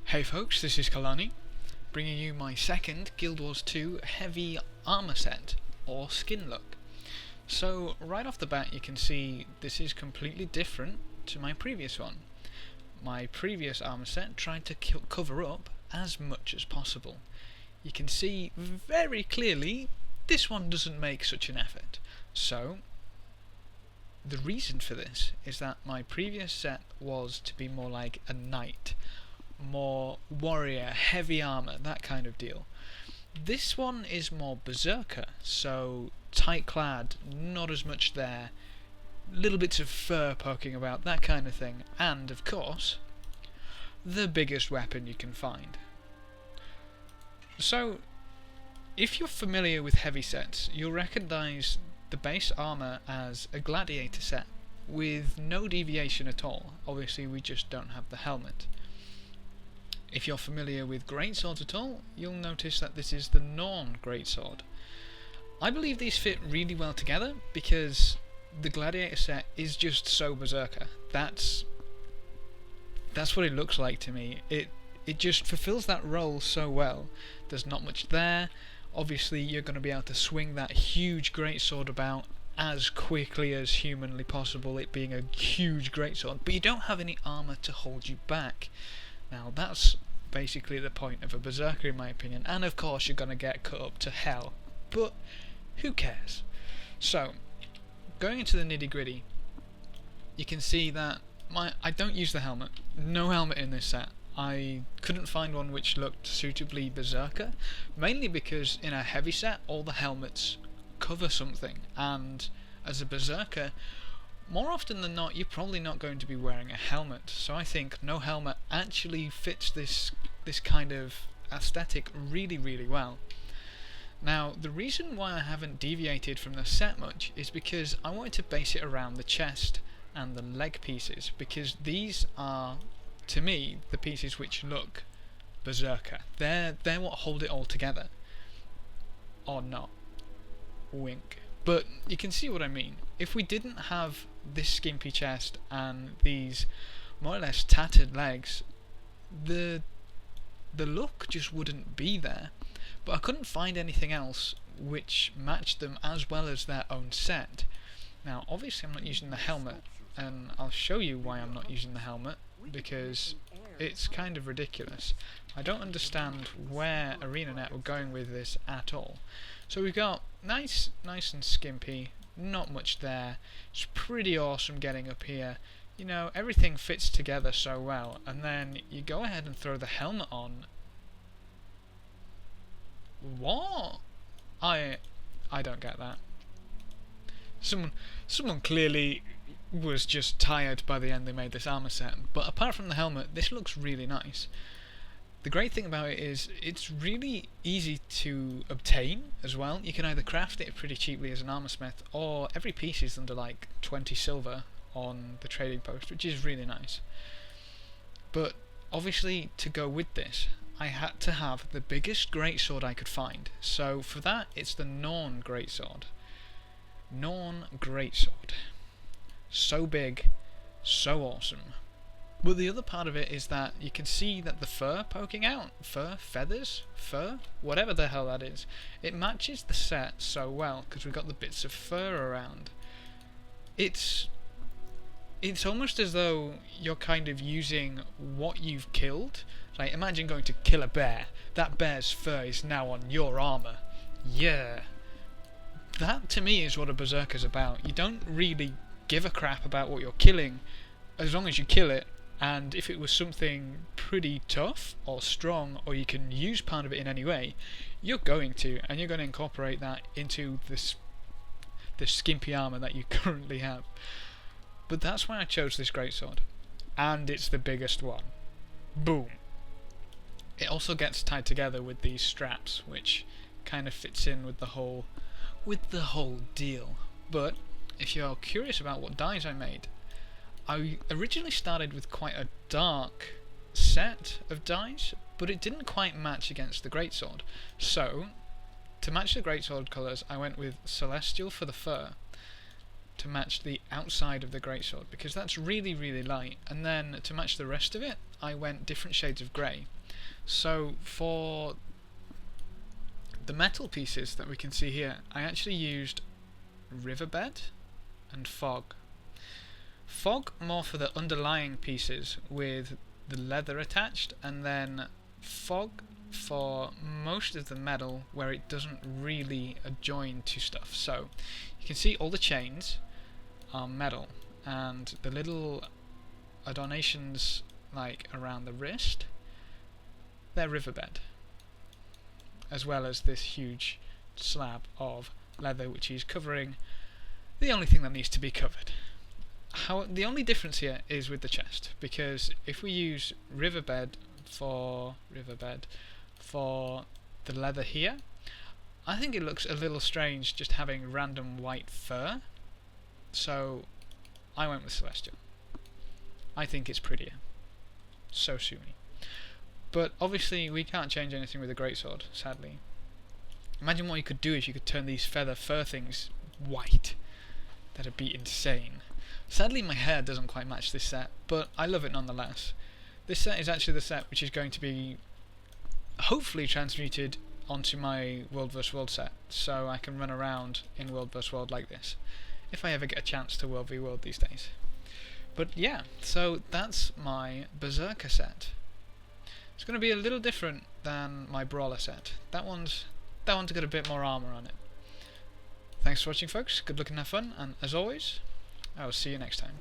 Hey folks, this is Kalani, bringing you my second Guild Wars 2 heavy armour set, or skin look. So right off the bat you can see this is completely different to my previous one. My previous armour set tried to cover up as much as possible. You can see very clearly this one doesn't make such an effort. So the reason for this is that my previous set was to be more like a knight, more warrior, heavy armour, that kind of deal. This one is more Berserker, so tight clad, not as much there, little bits of fur poking about, that kind of thing, and of course, the biggest weapon you can find. So, if you're familiar with heavy sets, you'll recognise the base armour as a gladiator set, with no deviation at all. Obviously we just don't have the helmet. If you're familiar with greatswords at all, you'll notice that this is the Norn greatsword. I believe these fit really well together because the gladiator set is just so Berserker. That's what it looks like to me. It just fulfills that role so well. There's not much there. Obviously you're going to be able to swing that huge greatsword about as quickly as humanly possible, it being a huge greatsword, but you don't have any armour to hold you back. Now that's basically the point of a Berserker in my opinion, and of course you're going to get cut up to hell, but who cares? So, going into the nitty gritty, you can see that I don't use the helmet, no helmet in this set. I couldn't find one which looked suitably Berserker, mainly because in a heavy set all the helmets cover something, and as a Berserker, more often than not, you're probably not going to be wearing a helmet, so I think no helmet actually fits this kind of aesthetic really well. Now, the reason why I haven't deviated from the set much is because I wanted to base it around the chest and the leg pieces, because these are, to me, the pieces which look Berserker. They're what hold it all together. Or not. Wink. But you can see what I mean. If we didn't have this skimpy chest and these more or less tattered legs, the look just wouldn't be there. But I couldn't find anything else which matched them as well as their own set. Now obviously I'm not using the helmet, and I'll show you why I'm not using the helmet, because it's kind of ridiculous. I don't understand where ArenaNet were going with this at all. So we've got nice and skimpy, not much there. It's pretty awesome getting up here. You know, everything fits together so well, and then you go ahead and throw the helmet on. What? I don't get that. Someone clearly was just tired by the end they made this armor set, but apart from the helmet, this looks really nice. The great thing about it is it's really easy to obtain as well. You can either craft it pretty cheaply as an armor smith, or every piece is under like 20 silver on the trading post, which is really nice. But obviously to go with this, I had to have the biggest greatsword I could find. So for that, it's the Norn greatsword. Norn greatsword. So big, so awesome. But the other part of it is that you can see that the fur poking out, feathers, whatever the hell that is, it matches the set so well because we've got the bits of fur around. It's almost as though you're kind of using what you've killed. Like imagine going to kill a bear. That bear's fur is now on your armor. Yeah. That to me is what a Berserker's about. You don't really give a crap about what you're killing as long as you kill it. And if it was something pretty tough or strong, or you can use part of it in any way, you're going to, and you're going to incorporate that into the skimpy armour that you currently have. But that's why I chose this greatsword, and it's the biggest one. Boom. It also gets tied together with these straps, which kind of fits in with the whole deal. But if you're curious about what dyes I made, I originally started with quite a dark set of dyes, but it didn't quite match against the greatsword. So, to match the greatsword colours, I went with Celestial for the fur, to match the outside of the greatsword, because that's really light, and then to match the rest of it, I went different shades of grey. So for the metal pieces that we can see here, I actually used Riverbed and Fog. Fog more for the underlying pieces with the leather attached, and then Fog for most of the metal where it doesn't really adjoin to stuff. So you can see all the chains are metal, and the little adornations like around the wrist, they're Riverbed, as well as this huge slab of leather which is covering the only thing that needs to be covered. The only difference here is with the chest, because if we use Riverbed for the leather here, I think it looks a little strange just having random white fur, so I went with Celestial. I think it's prettier. So sue me. But obviously we can't change anything with a greatsword, sadly. Imagine what you could do if you could turn these feather fur things white. That'd be insane. Sadly my hair doesn't quite match this set, but I love it nonetheless. This set is actually the set which is going to be hopefully transmuted onto my World vs World set, so I can run around in World vs World like this, if I ever get a chance to World v World these days. But yeah, so that's my Berserker set. It's going to be a little different than my Brawler set. That one's got a bit more armour on it. Thanks for watching, folks. Good luck and have fun, and as always, I will see you next time.